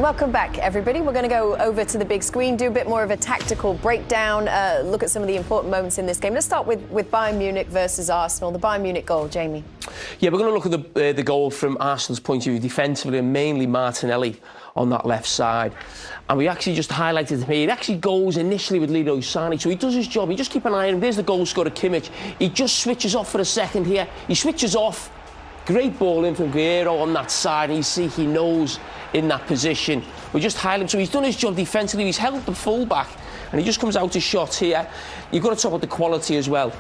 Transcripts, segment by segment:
Welcome back, everybody. We're going to go over to the big screen, do a bit more of a tactical breakdown, look at some of the important moments in this game. Let's start with Bayern Munich versus Arsenal. The Bayern Munich goal, Jamie. Yeah, we're going to look at the goal from Arsenal's point of view, defensively, and mainly Martinelli on that left side. And we actually just highlighted him here. He actually goes initially with Leroy Sané, so he does his job. You just keep an eye on him. There's the goal scorer, Kimmich. He just switches off for a second here. He switches off. Great ball in from Guerrero on that side, and you see he knows in that position. We just highlight him. So he's done his job defensively. He's held the full-back, and he just comes out to shots here. You've got to talk about the quality as well.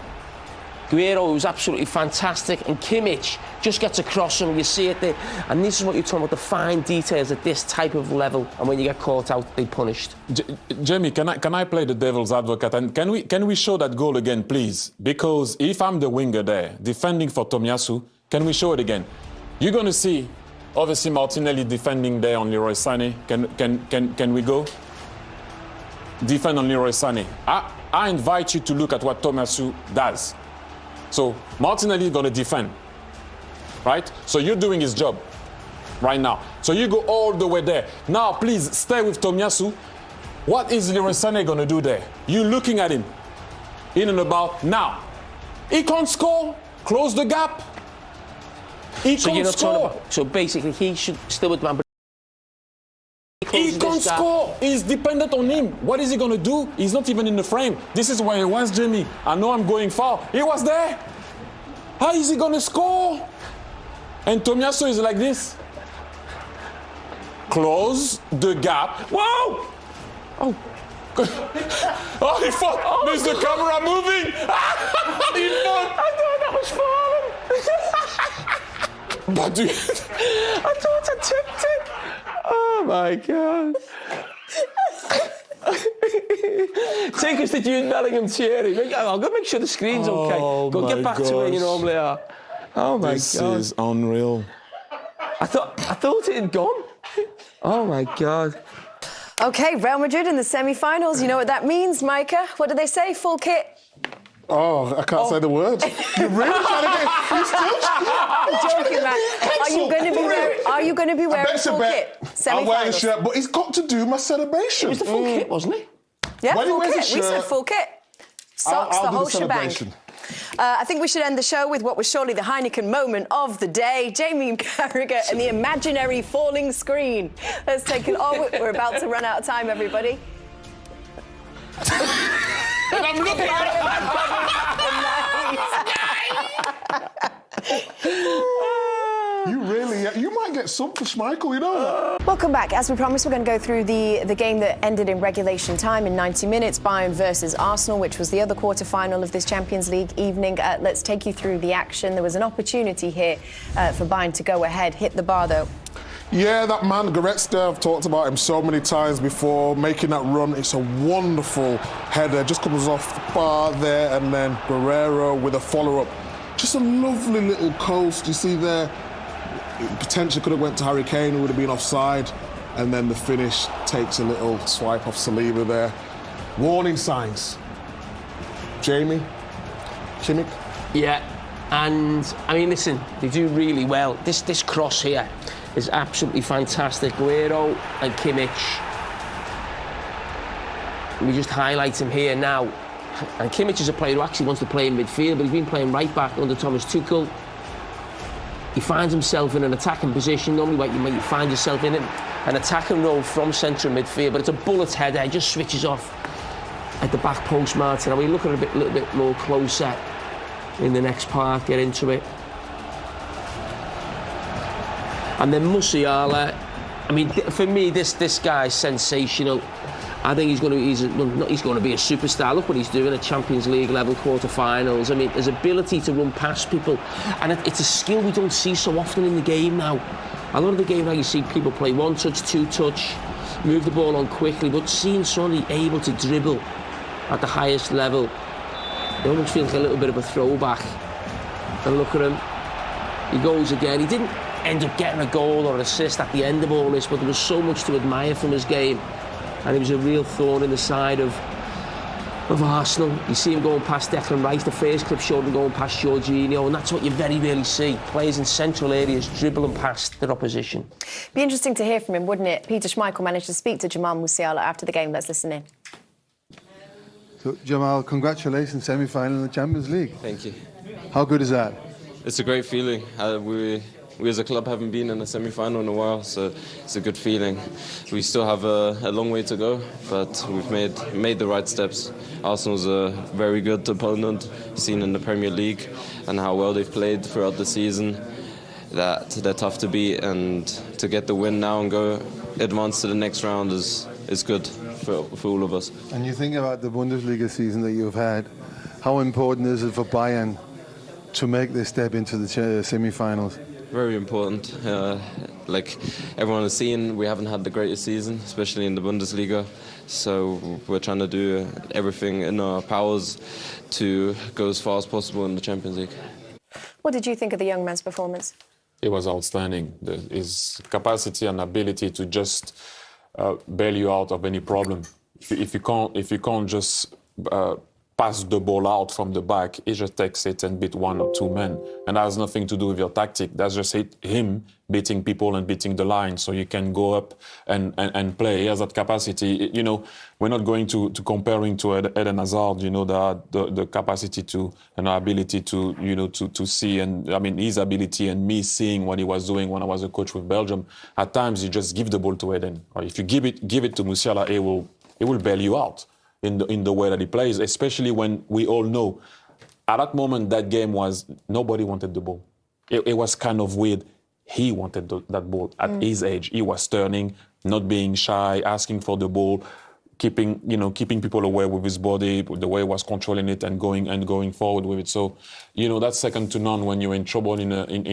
Guerrero was absolutely fantastic, and Kimmich just gets across him. You see it there, and this is what you're talking about, the fine details at this type of level, and when you get caught out, they're punished. Jamie, can I play the devil's advocate, and can we show that goal again, please? Because if I'm the winger there, defending for Tomiyasu, can we show it again? You're going to see, obviously, Martinelli defending there on Leroy Sané. Can we go? Defend on Leroy Sané. I invite you to look at what Tomiyasu does. So Martinelli is going to defend, right? So you're doing his job right now. So you go all the way there. Now, please stay with Tomiyasu. What is Leroy Sané going to do there? You're looking at him in and about now. He can't score. Close the gap. He can't score. So basically, he should still with man, but he can't score. He's dependent on him. What is he going to do? He's not even in the frame. This is where he was, Jamie. I know I'm going far. He was there. How is he going to score? And Tomiyasu is like this. Close the gap. Whoa! Oh. Oh, he fought. Oh, there's the camera moving. He fought. I thought that was falling. But I thought I tipped it. Oh my God. Take us to Jude Bellingham, Thierry. I'll go make sure the screen's okay. Go get back to where you normally are. Oh my God. This is unreal. I thought it had gone. Oh my God. OK, Real Madrid in the semi-finals. You know what that means, Micah? What do they say? Full kit? Oh, I can't say the word. You're really trying to get... You're still... Joking, man. Are you going to be wearing full kit? I'm wearing a shirt, but it's got to do my celebration. It was the full kit, wasn't it? Yeah, when full kit. Shirt, we said full kit. Socks, I'll the whole do shebang. celebration. I think we should end the show with what was surely the Heineken moment of the day. Jamie Carragher and the imaginary falling screen. Let's take it on. We're about to run out of time, everybody. And I'm looking You might get some for Schmeichel, you know that. Welcome back. As we promised, we're going to go through the game that ended in regulation time in 90 minutes, Bayern versus Arsenal, which was the other quarter-final of this Champions League evening. Let's take you through the action. There was an opportunity here for Bayern to go ahead, hit the bar, though. Yeah, that man, Goretzka, I've talked about him so many times before, making that run. It's a wonderful header, just comes off the bar there, and then Guerrero with a follow-up. Just a lovely little coast, you see there. It potentially could have went to Harry Kane, who would have been offside, and then the finish takes a little swipe off Saliba there. Warning signs. Jamie? Kimmich? Yeah, and, I mean, listen, they do really well. This cross here is absolutely fantastic. Guerrero and Kimmich. We just highlight him here now. And Kimmich is a player who actually wants to play in midfield, but he's been playing right back under Thomas Tuchel. He finds himself in an attacking position. Normally, you might find yourself in an attacking role from central midfield, but it's a bullet header. He just switches off at the back post, Martin. And we look at it a little bit more closer in the next part, get into it. And then Musiala, I mean, for me, this guy's sensational. I think he's going to be a superstar. Look what he's doing at Champions League level quarter-finals. I mean, his ability to run past people, and it's a skill we don't see so often in the game now. A lot of the game now you see people play one touch, two touch, move the ball on quickly, but seeing somebody able to dribble at the highest level, it almost feels like a little bit of a throwback. And look at him, he goes again. He didn't end up getting a goal or an assist at the end of all this, but there was so much to admire from his game. And he was a real thorn in the side of of Arsenal. You see him going past Declan Rice. The first clip showed him going past Jorginho, and that's what you very rarely see. Players in central areas dribbling past their opposition. Be interesting to hear from him, wouldn't it? Peter Schmeichel managed to speak to Jamal Musiala after the game. Let's listen in. So, Jamal, congratulations, semi-final in the Champions League. Thank you. How good is that? It's a great feeling. We as a club haven't been in a semi-final in a while, so it's a good feeling. We still have a long way to go, but we've made the right steps. Arsenal's a very good opponent, seen in the Premier League, and how well they've played throughout the season. That they're tough to beat, and to get the win now and go advance to the next round is good for all of us. And you think about the Bundesliga season that you've had, how important is it for Bayern to make this step into the semi-finals? Very important. Like everyone has seen, we haven't had the greatest season, especially in the Bundesliga. So we're trying to do everything in our powers to go as far as possible in the Champions League. What did you think of the young man's performance? It was outstanding. His capacity and ability to just bail you out of any problem. If you can't just pass the ball out from the back, he just takes it and beat one or two men. And that has nothing to do with your tactic. That's just him beating people and beating the line, so you can go up and play. He has that capacity. You know, we're not going to compare him to Eden Hazard. You know, the capacity to and our ability to, you know, to see. And I mean, his ability and me seeing what he was doing when I was a coach with Belgium. At times, you just give the ball to Eden. Or if you give it to Musiala, he will bail you out in the way that he plays, especially when we all know at that moment that game was nobody wanted the ball. It was kind of weird. He wanted that ball at his age. He was turning, not being shy, asking for the ball, keeping people away with his body, the way he was controlling it and going forward with it. So, you know, that's second to none when you're in trouble in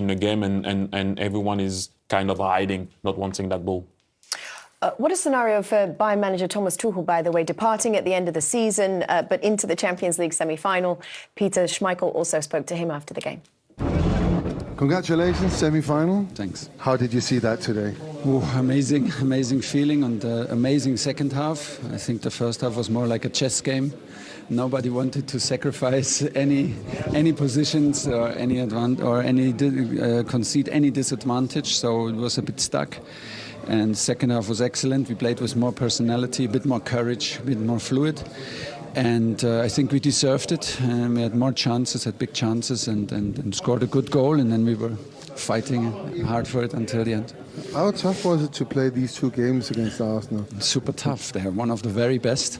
a game and everyone is kind of hiding, not wanting that ball. What a scenario for Bayern manager Thomas Tuchel, by the way, departing at the end of the season, but into the Champions League semi-final. Peter Schmeichel also spoke to him after the game. Congratulations, semi-final. Thanks. How did you see that today? Amazing feeling and amazing second half. I think the first half was more like a chess game. Nobody wanted to sacrifice any positions or concede any disadvantage, so it was a bit stuck. And second half was excellent. We played with more personality, a bit more courage, a bit more fluid. And I think we deserved it. We had more chances, had big chances, and scored a good goal. And then we were fighting hard for it until the end. How tough was it to play these two games against Arsenal? Super tough. They are one of the very best.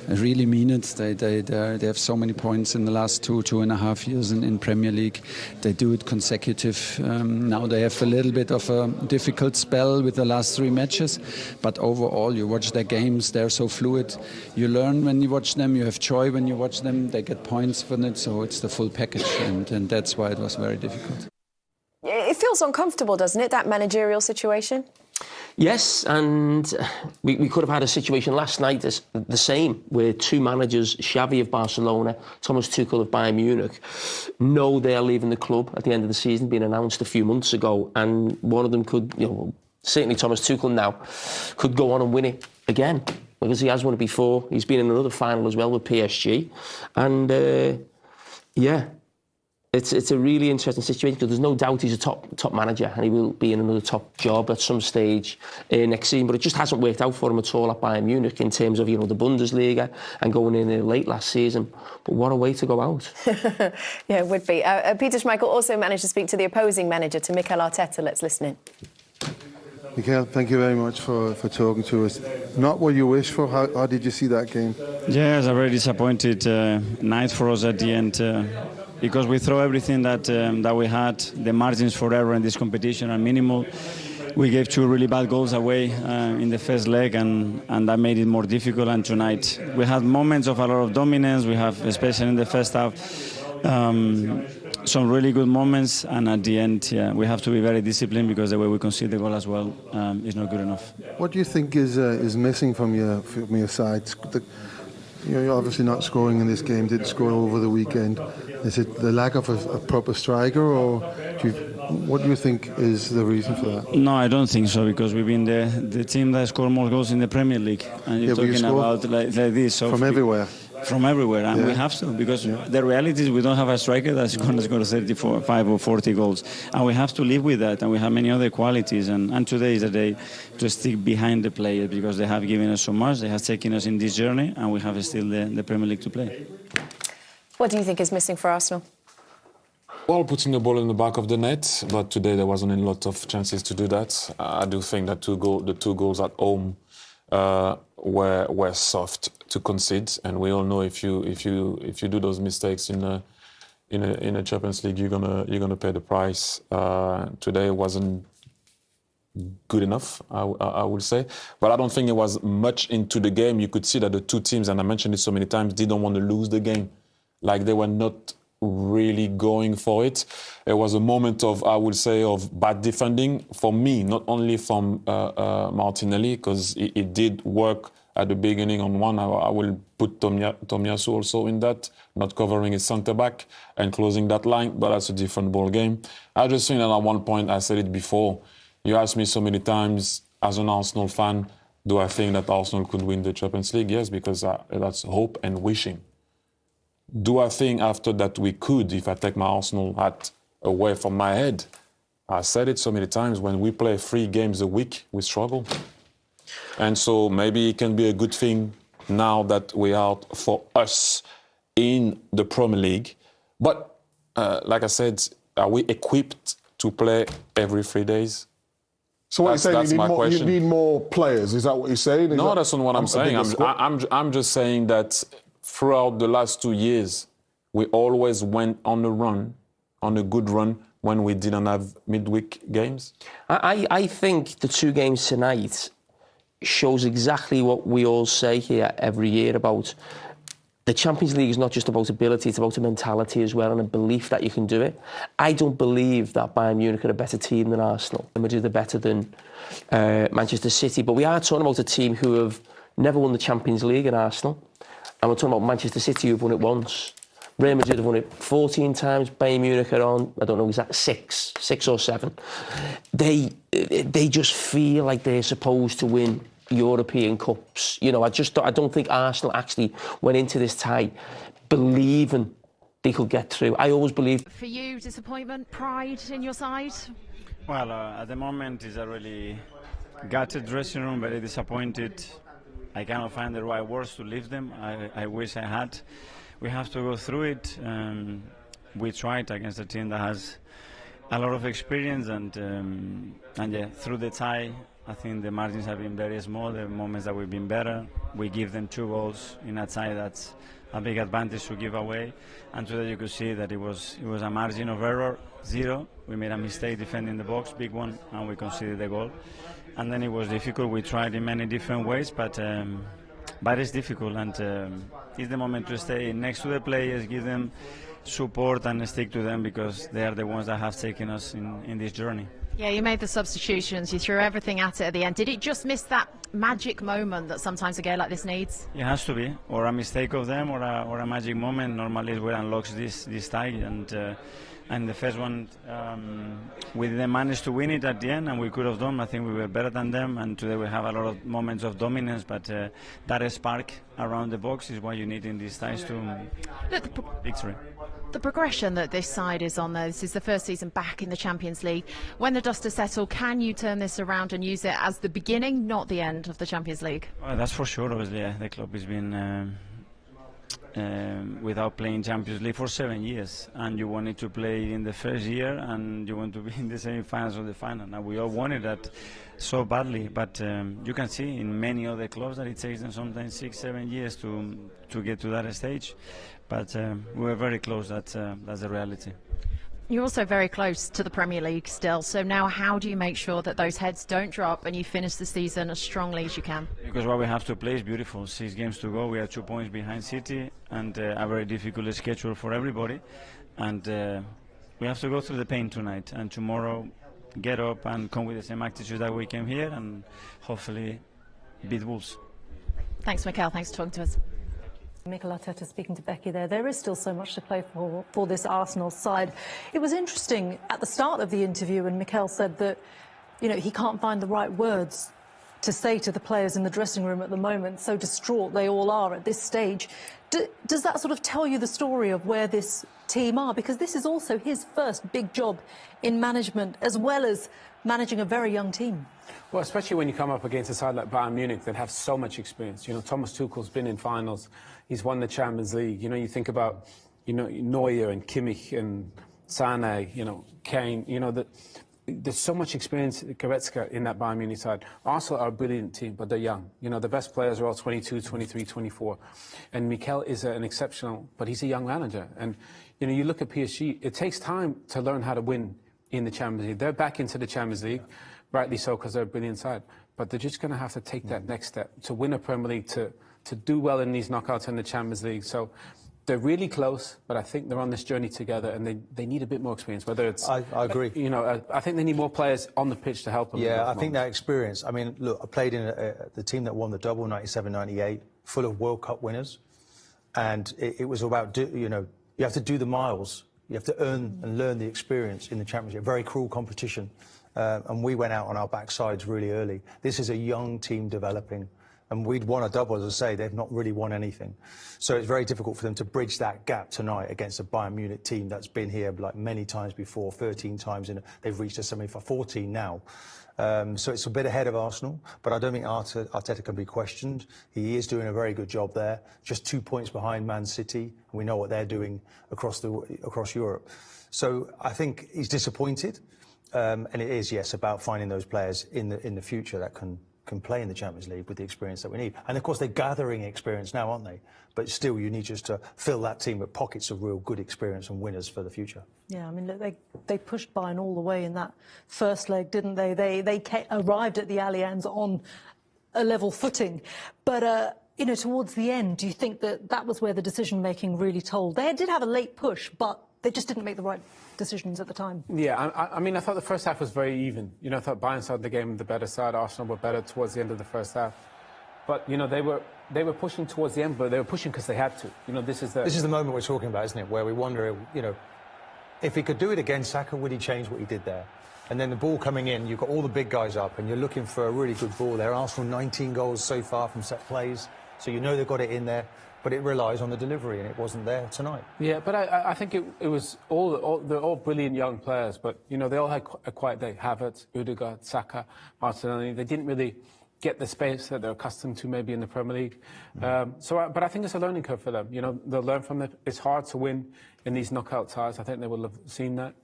I really mean it. They have so many points in the last 2.5 years in Premier League. They do it consecutive. Now they have a little bit of a difficult spell with the last 3 matches. But overall, you watch their games. They're so fluid. You learn when you watch them. You have joy when you watch them. They get points from it. So it's the full package. And that's why it was very difficult. It feels uncomfortable, doesn't it, that managerial situation? Yes, and we could have had a situation last night the same, where 2 managers, Xavi of Barcelona, Thomas Tuchel of Bayern Munich, know they're leaving the club at the end of the season, being announced a few months ago, and one of them could, you know, certainly Thomas Tuchel now, could go on and win it again, because he has won it before. He's been in another final as well with PSG, and yeah. It's a really interesting situation because there's no doubt he's a top manager and he will be in another top job at some stage next season. But it just hasn't worked out for him at all at Bayern Munich in terms of, you know, the Bundesliga and going in there late last season. But what a way to go out. Yeah, it would be. Peter Schmeichel also managed to speak to the opposing manager, to Mikel Arteta. Let's listen in. Mikel, thank you very much for talking to us. Not what you wished for. How did you see that game? Yeah, it's a very disappointed night for us at the end. Because we throw everything that we had, the margins for error in this competition are minimal. We gave 2 really bad goals away in the first leg, and that made it more difficult. And tonight we had moments of a lot of dominance. We have, especially in the first half, some really good moments. And at the end, yeah, we have to be very disciplined because the way we concede the goal as well is not good enough. What do you think is missing from your side? You're obviously not scoring in this game, didn't score over the weekend. Is it the lack of a proper striker, or what do you think is the reason for that? No, I don't think so, because we've been the team that scored more goals in the Premier League. And you're talking about like this. So from everywhere? from everywhere, and we have to, because the reality is we don't have a striker that's going to score 35 or 40 goals, and we have to live with that, and we have many other qualities, and today is a day to stick behind the players, because they have given us so much, they have taken us in this journey, and we have still the Premier League to play. What do you think is missing for Arsenal? Well, putting the ball in the back of the net, but today there wasn't a lot of chances to do that. I do think that the two goals at home were soft to concede, and we all know if you do those mistakes in a Champions League, you're gonna pay the price. Today wasn't good enough, I would say, but I don't think it was much into the game. You could see that the two teams, and I mentioned it so many times, didn't want to lose the game. Like, they were not really going for it. It was a moment of, I would say, of bad defending for me, not only from Martinelli, because it did work at the beginning on one. I will put Tomiyasu also in that, not covering his centre-back and closing that line, but that's a different ball game. I just think that at one point, I said it before, you asked me so many times, as an Arsenal fan, do I think that Arsenal could win the Champions League? Yes, because that's hope and wishing. Do I think after that we could, if I take my Arsenal hat away from my head? I said it so many times, when we play 3 games a week, we struggle. And so maybe it can be a good thing now that we are for us in the Premier League. But like I said, are we equipped to play every 3 days? So what you're saying, you need more players? Is that what you're saying? No, that's not what I'm saying. I'm just saying that throughout the last 2 years, we always went on a good run, when we didn't have midweek games. I think the 2 games tonight shows exactly what we all say here every year about the Champions League is not just about ability, it's about a mentality as well, and a belief that you can do it. I don't believe that Bayern Munich are a better team than Arsenal. Madrid are better than Manchester City, but we are talking about a team who have never won the Champions League in Arsenal. And we're talking about Manchester City, who've won it once. Real Madrid have won it 14 times. Bayern Munich are on, I don't know exactly, 6 or 7. They just feel like they're supposed to win European Cups. You know, I don't think Arsenal actually went into this tie believing they could get through. I always believed. For you, disappointment, pride in your side? Well, at the moment, it's a really gutted dressing room, very disappointed. I cannot find the right words to leave them. I wish I had. We have to go through it. We tried against a team that has a lot of experience, and yeah, through the tie, I think the margins have been very small. The moments that we've been better, we give them 2 goals in a tie. That's a big advantage to give away. And today you could see that it was a margin of error, 0. We made a mistake defending the box, big one, and we conceded the goal. And then it was difficult. We tried in many different ways, but it's difficult, and it's the moment to stay next to the players, give them support and stick to them, because they are the ones that have taken us in this journey. Yeah, you made the substitutions, you threw everything at it at the end. Did it just miss that magic moment that sometimes a game like this needs? It has to be, or a mistake of them, or a magic moment. Normally is what unlocks this tie, and the first one, we didn't manage to win it at the end, and we could have done. I think we were better than them, and today we have a lot of moments of dominance, but that spark around the box is what you need in these ties to victory. The progression that this side is on, this is the first season back in the Champions League. When the dust has settled, can you turn this around and use it as the beginning, not the end of the Champions League? Well, that's for sure, obviously. Yeah. The club has been without playing Champions League for 7 years, and you wanted to play in the first year, and you want to be in the semi-finals or the final. Now, we all wanted that so badly, but you can see in many other clubs that it takes them sometimes 6-7 years to get to that stage. But we were very close. That's the reality. You're also very close to the Premier League still. So now, how do you make sure that those heads don't drop and you finish the season as strongly as you can? Because what we have to play is beautiful. 6 games to go. We are 2 points behind City, and a very difficult schedule for everybody. And we have to go through the pain tonight, and tomorrow get up and come with the same attitude that we came here, and hopefully beat Wolves. Thanks, Mikel. Thanks for talking to us. Mikel Arteta speaking to Becky there. There is still so much to play for this Arsenal side. It was interesting at the start of the interview when Mikel said that, you know, he can't find the right words to say to the players in the dressing room at the moment, so distraught they all are at this stage. Does that sort of tell you the story of where this team are? Because this is also his first big job in management, as well as managing a very young team. Well, especially when you come up against a side like Bayern Munich that have so much experience. You know, Thomas Tuchel's been in finals. He's won the Champions League. You know, you think about, you know, Neuer and Kimmich and Sané, you know, Kane, you know, there's so much experience, Goretzka, in that Bayern Munich side. Arsenal are a brilliant team, but they're young. You know, the best players are all 22, 23, 24. And Mikel is an exceptional, but he's a young manager. And, you know, you look at PSG, it takes time to learn how to win in the Champions League. They're back into the Champions League, rightly so, because they're a brilliant side. But they're just going to have to take that next step to win a Premier League, to do well in these knockouts in the Champions League. So they're really close, but I think they're on this journey together, and they need a bit more experience. Whether it's, I agree. You know, I think they need more players on the pitch to help them. Yeah, I think that experience. I mean, look, I played in the team that won the double, 97-98, full of World Cup winners, and it was about, you know, you have to do the miles, you have to earn and learn the experience in the Championship. Very cruel competition, and we went out on our backsides really early. This is a young team developing. And we'd won a double, as I say, they've not really won anything. So it's very difficult for them to bridge that gap tonight against a Bayern Munich team that's been here like many times before, 13 times, and they've reached a semi-final, 14 now. So it's a bit ahead of Arsenal, but I don't think Arteta can be questioned. He is doing a very good job there, just 2 points behind Man City. We know what they're doing across Europe. So I think he's disappointed, and it is, yes, about finding those players in the future that can play in the Champions League with the experience that we need. And of course, they're gathering experience now, aren't they? But still, you need just to fill that team with pockets of real good experience and winners for the future. Yeah, I mean, look, they pushed Bayern all the way in that first leg, didn't they? They arrived at the Allianz on a level footing. But, you know, towards the end, do you think that was where the decision-making really told? They did have a late push, but they just didn't make the right decisions at the time. Yeah, I mean, I thought the first half was very even. You know, I thought Bayern started the game with the better side. Arsenal were better towards the end of the first half. But, you know, they were pushing towards the end, but they were pushing because they had to. You know, this is the moment we're talking about, isn't it? Where we wonder, you know, if he could do it again, Saka, would he change what he did there? And then the ball coming in, you've got all the big guys up, and you're looking for a really good ball there. Arsenal 19 goals so far from set plays, so you know they've got it in there. But it relies on the delivery, and it wasn't there tonight. Yeah, but I think it was they're all brilliant young players, but, you know, they all had a quiet day. Havertz, Ødegaard, Saka, Martinelli. They didn't really get the space that they're accustomed to maybe in the Premier League. But I think it's a learning curve for them. You know, they'll learn from it. It's hard to win in these knockout ties. I think they will have seen that.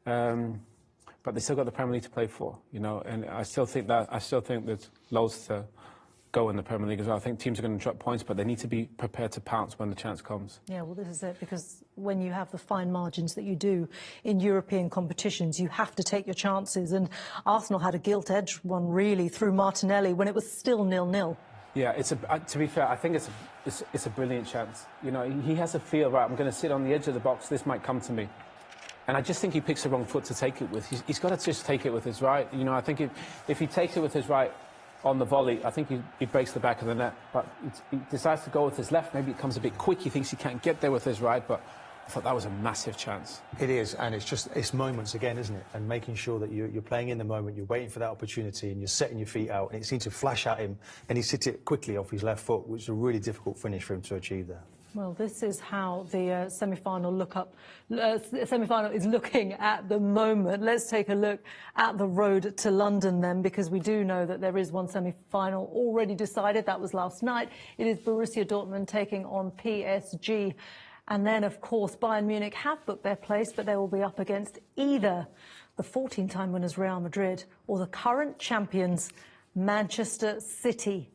But they still got the Premier League to play for, you know, and I still think there's loads to go in the Premier League as well. I think teams are going to drop points, but they need to be prepared to pounce when the chance comes. Yeah, well, this is it, because when you have the fine margins that you do in European competitions, you have to take your chances. And Arsenal had a gilt-edged one, really, through Martinelli when it was still 0-0. Yeah, to be fair, I think it's a brilliant chance. You know, he has a feel, right, I'm going to sit on the edge of the box, this might come to me. And I just think he picks the wrong foot to take it with. He's got to just take it with his right. You know, I think if he takes it with his right on the volley, I think he breaks the back of the net. But he decides to go with his left. Maybe it comes a bit quick. He thinks he can't get there with his right. But I thought that was a massive chance. It is, and it's moments again, isn't it? And making sure that you're playing in the moment, you're waiting for that opportunity, and you're setting your feet out. And it seemed to flash at him, and he hit it quickly off his left foot, which is a really difficult finish for him to achieve there. Well, this is how the semi-final is looking at the moment. Let's take a look at the road to London then, because we do know that there is one semi-final already decided. That was last night. It is Borussia Dortmund taking on PSG. And then, of course, Bayern Munich have booked their place, but they will be up against either the 14-time winners Real Madrid or the current champions Manchester City.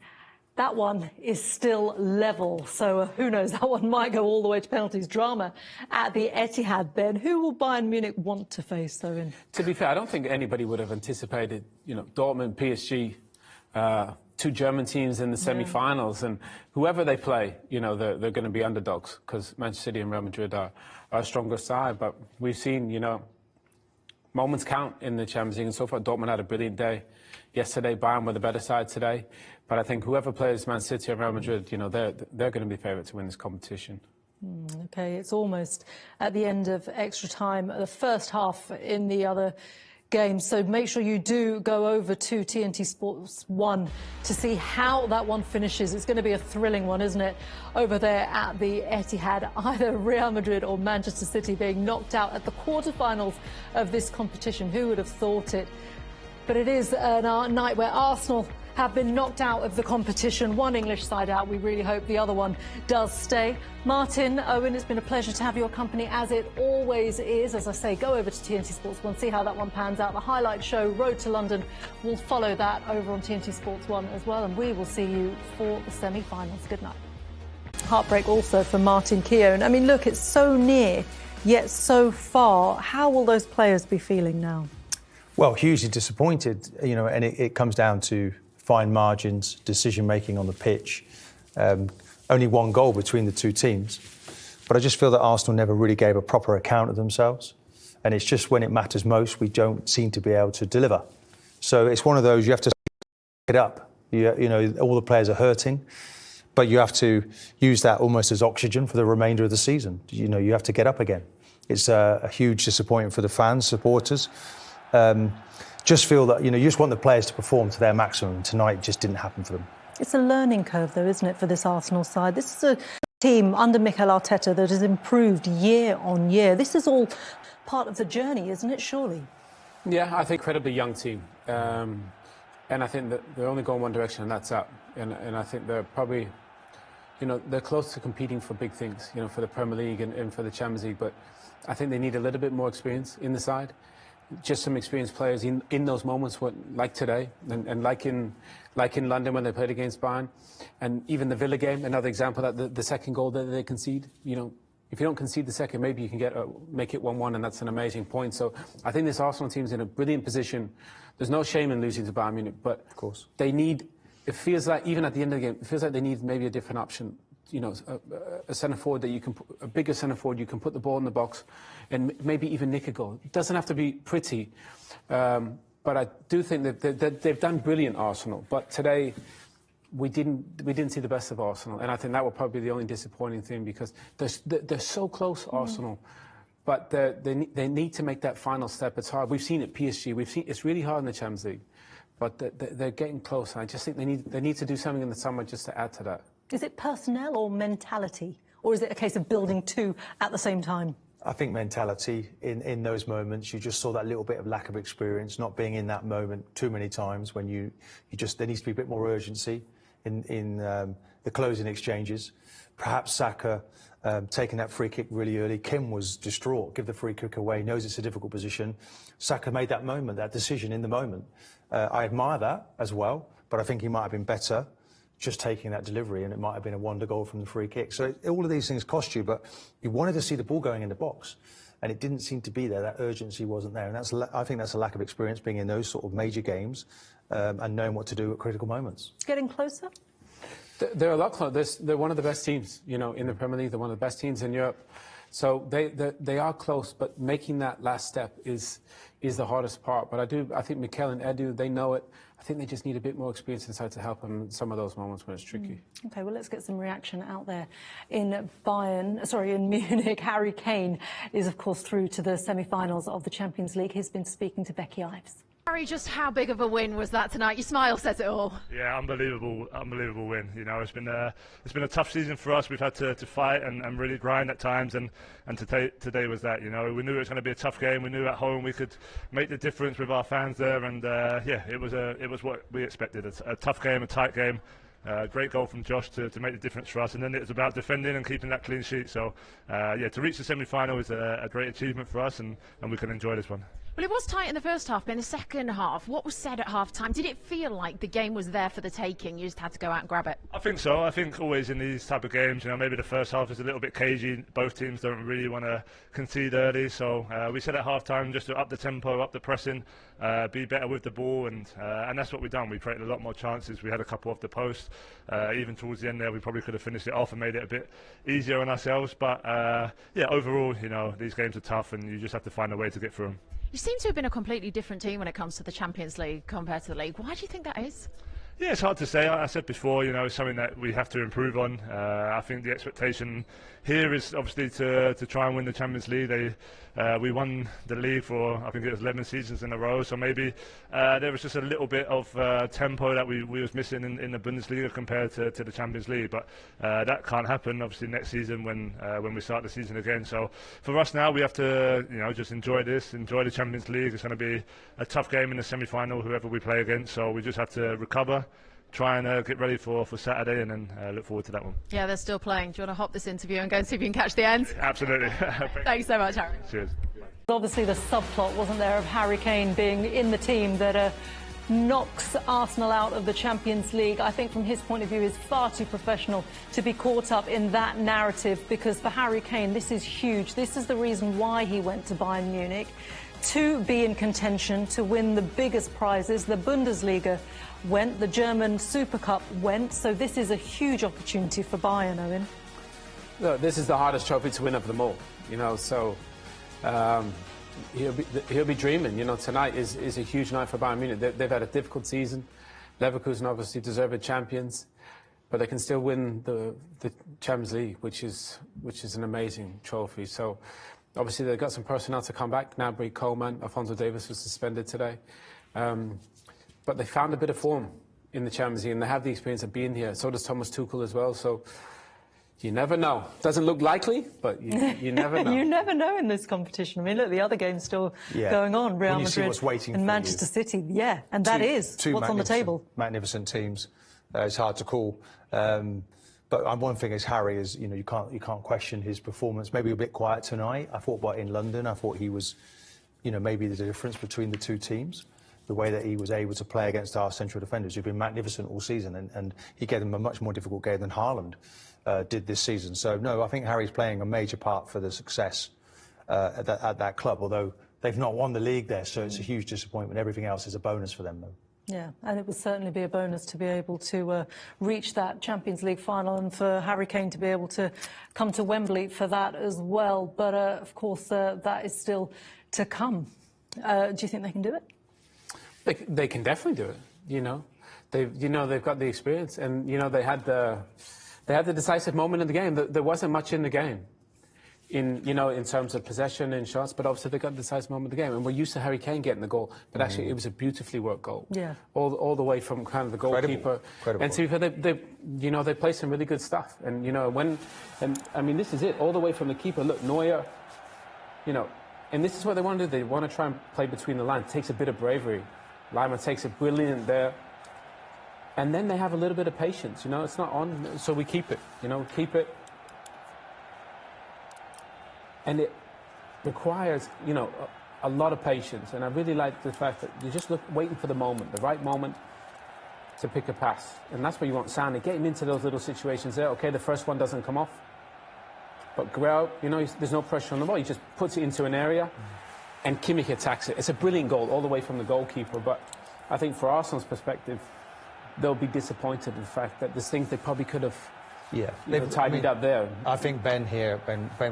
That one is still level, so who knows, that one might go all the way to penalties. Drama at the Etihad then. Who will Bayern Munich want to face, though? To be fair, I don't think anybody would have anticipated, you know, Dortmund, PSG, two German teams in the semi-finals, and whoever they play, you know, they're going to be underdogs, because Manchester City and Real Madrid are a stronger side. But we've seen, you know, moments count in the Champions League, and so far Dortmund had a brilliant day yesterday. Bayern were the better side today. But I think whoever plays Man City or Real Madrid, you know, they're going to be favourites to win this competition. OK, it's almost at the end of extra time. The first half in the other game. So make sure you do go over to TNT Sports 1 to see how that one finishes. It's going to be a thrilling one, isn't it? Over there at the Etihad, either Real Madrid or Manchester City being knocked out at the quarterfinals of this competition. Who would have thought it? But it is a night where Arsenal have been knocked out of the competition. One English side out. We really hope the other one does stay. Martin, Owen, it's been a pleasure to have your company, as it always is. As I say, go over to TNT Sports 1, see how that one pans out. The highlight show, Road to London, will follow that over on TNT Sports 1 as well. And we will see you for the semi-finals. Good night. Heartbreak also for Martin Keown. I mean, look, it's so near, yet so far. How will those players be feeling now? Well, hugely disappointed, you know, and it comes down to fine margins, decision-making on the pitch. Only one goal between the two teams. But I just feel that Arsenal never really gave a proper account of themselves. And it's just when it matters most, we don't seem to be able to deliver. So it's one of those, you have to pick it up. You know, all the players are hurting, but you have to use that almost as oxygen for the remainder of the season. You know, you have to get up again. It's a huge disappointment for the fans, supporters. Just feel that, you know, you just want the players to perform to their maximum. Tonight just didn't happen for them. It's a learning curve, though, isn't it, for this Arsenal side? This is a team under Mikel Arteta that has improved year on year. This is all part of the journey, isn't it, surely? Yeah, I think incredibly young team. And I think that they're only going one direction, and that's up. And I think they're probably, you know, they're close to competing for big things, you know, for the Premier League and for the Champions League. But I think they need a little bit more experience in the side. Just some experienced players in those moments, like today, and like in London when they played against Bayern, and even the Villa game. Another example, that the second goal that they concede. You know, if you don't concede the second, maybe you can make it 1-1, and that's an amazing point. So I think this Arsenal team is in a brilliant position. There's no shame in losing to Bayern Munich, but of course they need. It feels like even at the end of the game, it feels like they need maybe a different option. You know, a centre forward that you can, a bigger centre forward, you can put the ball in the box, and maybe even nick a goal. It doesn't have to be pretty, but I do think that they've done brilliant, Arsenal. But today, we didn't see the best of Arsenal, and I think that will probably be the only disappointing thing, because they're so close, Arsenal, but they need to make that final step. It's hard. We've seen it, PSG. We've seen it's really hard in the Champions League, but they're getting close. And I just think they need to do something in the summer just to add to that. Is it personnel or mentality? Or is it a case of building two at the same time? I think mentality in those moments. You just saw that little bit of lack of experience, not being in that moment too many times when you just, there needs to be a bit more urgency in the closing exchanges. Perhaps Saka taking that free kick really early. Kim was distraught, give the free kick away, knows it's a difficult position. Saka made that moment, that decision in the moment. I admire that as well, but I think he might have been better just taking that delivery, and it might have been a wonder goal from the free kick. So all of these things cost you, but you wanted to see the ball going in the box, and it didn't seem to be there. That urgency wasn't there, and I think that's a lack of experience being in those sort of major games and knowing what to do at critical moments. Getting closer? They're a lot closer. They're one of the best teams, you know, in the Premier League. They're one of the best teams in Europe. So they are close, but making that last step is the hardest part. But I think Mikel and Edu, they know it. I think they just need a bit more experience inside to help them in some of those moments when it's tricky. OK, well, let's get some reaction out there. In Munich, Harry Kane is, of course, through to the semi-finals of the Champions League. He's been speaking to Becky Ives. Harry, just how big of a win was that tonight? Your smile says it all. Yeah, unbelievable win. You know, it's been a tough season for us. We've had to fight and really grind at times, and today was that. You know, we knew it was going to be a tough game. We knew at home we could make the difference with our fans there, and yeah, it was what we expected. A tough game, a tight game. Great goal from Josh to make the difference for us, and then it was about defending and keeping that clean sheet. So yeah, to reach the semi-final is a great achievement for us, and we can enjoy this one. Well, it was tight in the first half, but in the second half, what was said at half-time? Did it feel like the game was there for the taking? You just had to go out and grab it? I think so. I think always in these type of games, you know, maybe the first half is a little bit cagey. Both teams don't really want to concede early. So we said at half-time just to up the tempo, up the pressing, be better with the ball, and that's what we've done. We created a lot more chances. We had a couple off the post. Even towards the end there, we probably could have finished it off and made it a bit easier on ourselves. But yeah, overall, you know, these games are tough, and you just have to find a way to get through them. You seem to have been a completely different team when it comes to the Champions League compared to the league. Why do you think that is? Yeah, it's hard to say. I said before, you know, it's something that we have to improve on. I think the expectation here is obviously to try and win the Champions League. We won the league for, I think it was 11 seasons in a row, so maybe there was just a little bit of tempo that we was missing in the Bundesliga compared to the Champions League, but that can't happen obviously next season when we start the season again. So for us now, we have to, you know, just enjoy this, enjoy the Champions League. It's going to be a tough game in the semi-final, whoever we play against, so we just have to recover, try and get ready for Saturday, and then look forward to that one. Yeah, they're still playing. Do you want to hop this interview and go and see if you can catch the end? Absolutely. Thanks so much, Harry. Cheers. Obviously, the subplot, wasn't there, of Harry Kane being in the team that knocks Arsenal out of the Champions League. I think from his point of view, is far too professional to be caught up in that narrative, because for Harry Kane, this is huge. This is the reason why he went to Bayern Munich, to be in contention, to win the biggest prizes. The Bundesliga went, the German Super Cup went, so this is a huge opportunity for Bayern, Owen. Look, this is the hardest trophy to win of them all, you know, so he'll be dreaming. You know, tonight is a huge night for Bayern Munich. They've had a difficult season. Leverkusen obviously deserved champions, but they can still win the Champions League, which is an amazing trophy. So obviously they've got some personnel to come back. Gnabry, Coleman, Alphonso Davies was suspended today. But they found a bit of form in the Champions League, and they have the experience of being here. So does Thomas Tuchel as well. So you never know. Doesn't look likely, but you never know. You never know in this competition. I mean, look, the other game's still going on. Real Madrid and Manchester City. Yeah, and that is what's on the table. Magnificent teams. It's hard to call. But one thing is Harry is, you know, you can't question his performance. Maybe a bit quiet tonight. I thought, but in London, I thought he was, you know, maybe there's a difference between the two teams. The way that he was able to play against our central defenders, who've been magnificent all season, and he gave them a much more difficult game than Haaland did this season. So, no, I think Harry's playing a major part for the success at that club, although they've not won the league there, so it's a huge disappointment. Everything else is a bonus for them, though. Yeah, and it would certainly be a bonus to be able to reach that Champions League final, and for Harry Kane to be able to come to Wembley for that as well. But, of course, that is still to come. Do you think they can do it? They can definitely do it. You know, they've got the experience, and you know they had the decisive moment in the game. There wasn't much in the game, in terms of possession and shots, but obviously they got the decisive moment of the game. And we're used to Harry Kane getting the goal, but actually it was a beautifully worked goal. Yeah. All the way from kind of the goalkeeper. Incredible. And to be fair, they play some really good stuff. And I mean this is it, all the way from the keeper. Look, Neuer, you know, and this is what they want to do. They want to try and play between the lines. It takes a bit of bravery. Lima takes it brilliant there. And then they have a little bit of patience, you know, it's not on, so we keep it, keep it. And it requires, a lot of patience. And I really like the fact that you're just waiting for the right moment to pick a pass. And that's what you want Sané, getting into those little situations there. Okay, the first one doesn't come off. But Guerrero, there's no pressure on the ball. He just puts it into an area. And Kimmich attacks it. It's a brilliant goal all the way from the goalkeeper. But I think for Arsenal's perspective, they'll be disappointed in the fact that there's things they probably could have tidied up there. I think Ben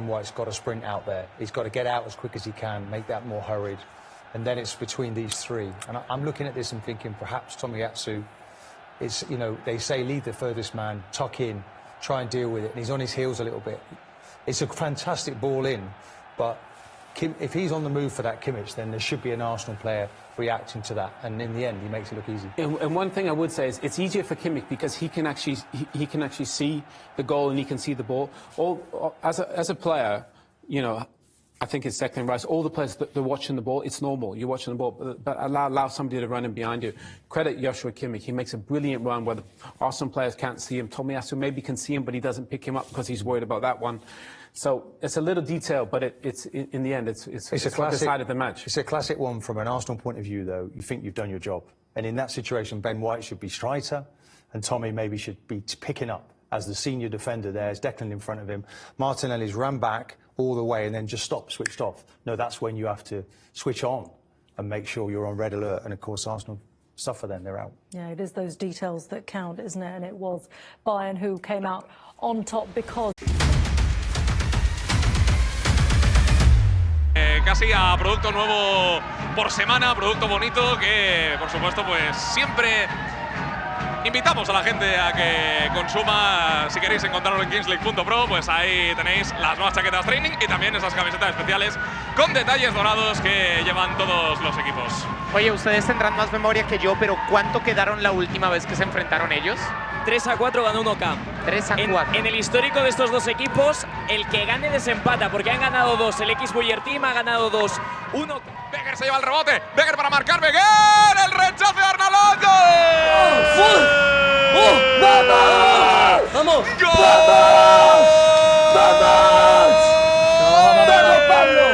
White's got to sprint out there. He's got to get out as quick as he can, make that more hurried. And then it's between these three. And I'm looking at this and thinking perhaps Tomiyasu, they say lead the furthest man, tuck in, try and deal with it. And he's on his heels a little bit. It's a fantastic ball in, but if he's on the move for that Kimmich, then there should be an Arsenal player reacting to that, and in the end, he makes it look easy. And one thing I would say is it's easier for Kimmich because he can actually see the goal and he can see the ball. As a player, I think it's Declan Rice. All the players they're watching the ball. It's normal. You're watching the ball, but allow somebody to run in behind you. Credit Joshua Kimmich. He makes a brilliant run where the Arsenal players can't see him. Tomiyasu maybe can see him, but he doesn't pick him up because he's worried about that one. So it's a little detail, but it's in the end, it's a classic, what decided the match. It's a classic one from an Arsenal point of view, though. You think you've done your job. And in that situation, Ben White should be striker, and Tommy maybe should be picking up as the senior defender there. There's Declan in front of him. Martinelli's ran back all the way and then just switched off. No, that's when you have to switch on and make sure you're on red alert. And, of course, Arsenal suffer then, they're out. Yeah, it is those details that count, isn't it? And it was Bayern who came out on top because... Casi a producto nuevo por semana, producto bonito que, por supuesto, pues siempre invitamos a la gente a que consuma, si queréis encontrarlo en kingsleague.pro, pues ahí tenéis las nuevas chaquetas training y también esas camisetas especiales con detalles dorados que llevan todos los equipos. Oye, ustedes tendrán más memoria que yo, pero ¿cuánto quedaron la última vez que se enfrentaron ellos? 3-4 ganó 1K. 3-4. En el histórico de estos dos equipos, el que gane desempata, porque han ganado 2. El X-Boyer Team ha ganado 2. 1. Becker se lleva el rebote. Becker para marcar. Becker. El rechazo de Arnalot. ¡Vamos! ¡Vamos! ¡Gol! ¡Vamos, Pablo!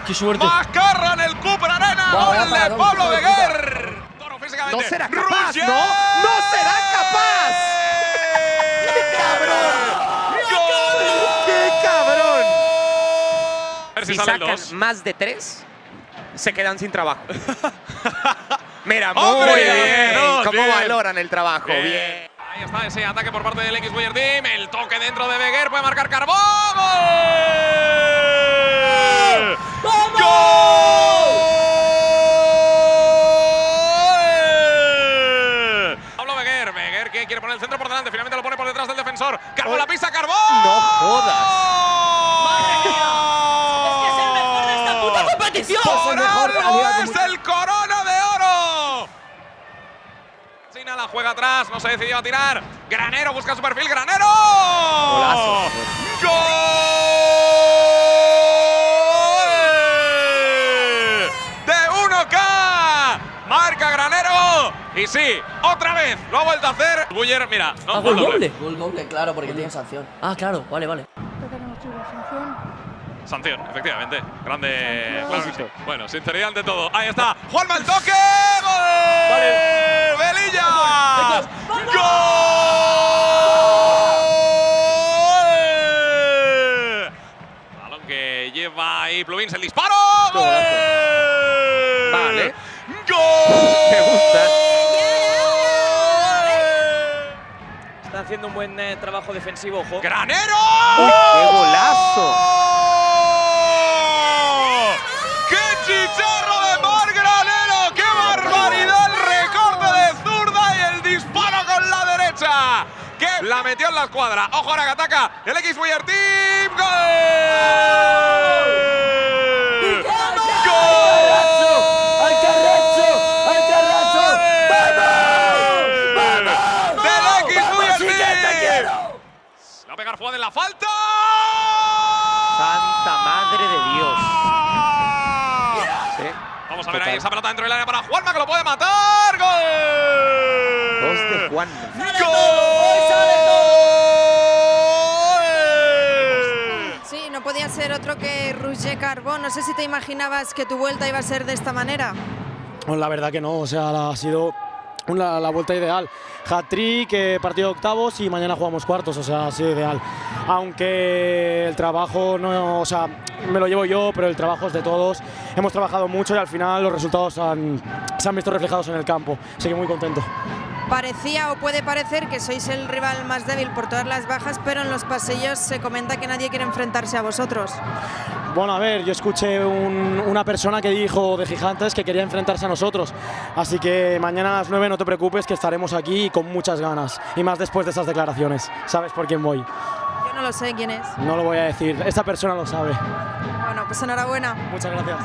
¡Qué suerte! Mascarra en el Cooper Arena. Gol de Pablo Becker. No será capaz, ¿no? ¡No será capaz! ¡Qué cabrón! ¡Qué cabrón! A ver si Si salen sacan dos. más de 3, se quedan sin trabajo. Mira, muy ¡Hombre! bien. Dos, ¿Cómo bien. valoran el trabajo? Bien. Ahí está ese ataque por parte del X-Boyer Team. El toque dentro de Becker. Puede marcar Carbó. ¡Gol! Pablo Becker. Becker que quiere poner el centro por delante. Finalmente lo pone por detrás del defensor. Carbó la pisa. Carbó. ¡No jodas! competición! ¡Es el Corona de Oro! China la juega atrás, no se decidió a tirar. Granero busca su perfil, Granero. Golazo. ¡Gol! De 1K. Marca Granero. Y sí, otra vez lo ha vuelto a hacer. Buller, mira. No, Gol doble. Gol doble, claro, porque tiene sanción. Ah, claro, vale, vale. Sanción, efectivamente. Grande. Claro que sí. Bueno, sinceridad ante todo. Ahí está. Juanma el toque. ¡Gol! Vale. ¡Velilla! ¡Gol! Balón que lleva ahí Pluvins el disparo. ¡Gol! Vale. ¡Gol! Me gusta. Está haciendo un buen trabajo defensivo, ojo. ¡Granero! ¡Qué golazo! ¡Chicharro de Mar Granero! ¡Qué barbaridad! El recorte de zurda y el disparo con la derecha. Que la metió en la escuadra. Ojo ahora que ataca el X-Boyer Team. ¡Gol! ¡Del X-Boyer Team! Va a pegar Fuad en la falta. ¡Santa madre de Dios! Vamos a ver ahí esa pelota dentro del área para Juanma, que lo puede matar. ¡Gol! 2 de Juanma. Sí, no podía ser otro que Roger Carbó. No sé si te imaginabas que tu vuelta iba a ser de esta manera. Pues la verdad que no, o sea, ha sido la vuelta ideal. Hat-trick, partido de octavos y mañana jugamos cuartos, o sea, ha sido ideal. Aunque el trabajo no, o sea, me lo llevo yo, pero el trabajo es de todos. Hemos trabajado mucho y al final los resultados se han visto reflejados en el campo, así que muy contento. Parecía o puede parecer que sois el rival más débil por todas las bajas, pero en los pasillos se comenta que nadie quiere enfrentarse a vosotros. Bueno, a ver, yo escuché una persona que dijo de Gigantes que quería enfrentarse a nosotros, así que mañana a las 9 no te preocupes, que estaremos aquí con muchas ganas, y más después de esas declaraciones. ¿Sabes por quién voy? Yo no lo sé quién es. No lo voy a decir, esta persona lo sabe. Bueno, pues enhorabuena. Muchas gracias.